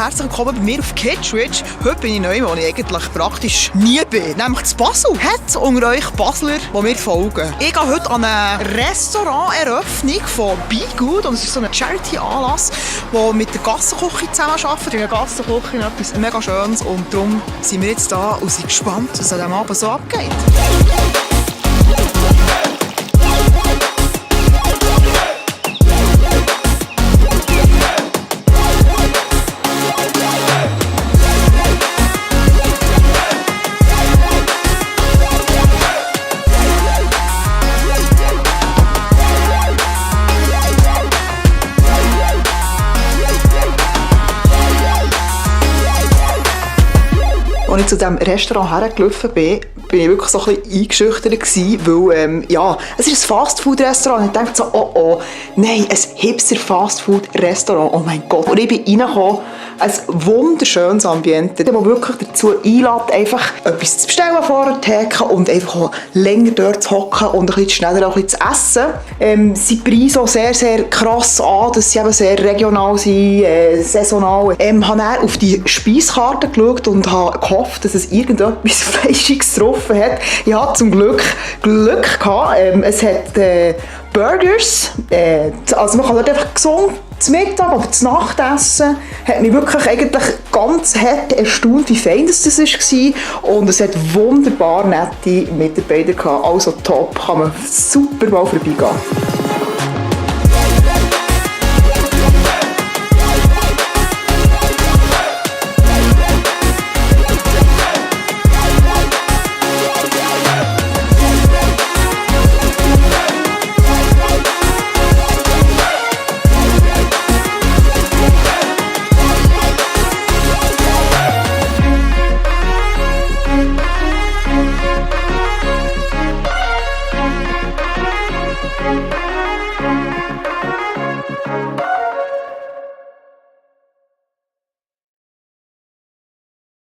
herzlich willkommen bei mir auf Kittredge. Heute bin ich neu, wo ich eigentlich praktisch nie bin. Nämlich zu Basel. Hat unter euch Basler, die mir folgen. Ich gehe heute an eine Restauranteröffnung von Be Good. Und es ist so ein Charity-Anlass, der mit der Gassenküche zusammenarbeitet. In der Gassenküche etwas mega Schönes. Und darum sind wir jetzt da und sind gespannt, was an diesem Abend so abgeht. Als ich zu diesem Restaurant hergelaufen bin, bin ich wirklich so ein bisschen eingeschüchtert gewesen, weil, es ist ein Fastfood-Restaurant. Und ich dachte so, nein, ein Hipster-Fastfood-Restaurant, oh mein Gott. Und ich bin reingekommen, ein wunderschönes Ambiente, das wirklich dazu einlädt, einfach etwas zu bestellen vor der Theke und einfach länger dort zu hocken und ein bisschen schneller auch ein bisschen zu essen. Sie preisen auch sehr, sehr krass an, dass sie eben sehr regional sind, saisonal. Ich habe dann auf die Speiskarte geschaut und habe gehofft, dass es irgendetwas Fleischiges getroffen hat. Ich hatte zum Glück gehabt. Es hat Burgers, also man kann dort einfach gesund zum Mittag oder zum Nachtessen. Hat mich wirklich eigentlich ganz hart erstaunt, wie fein das war. Und es hat wunderbar nette Mitarbeiter gehabt. Also top, kann man super mal vorbeigehen.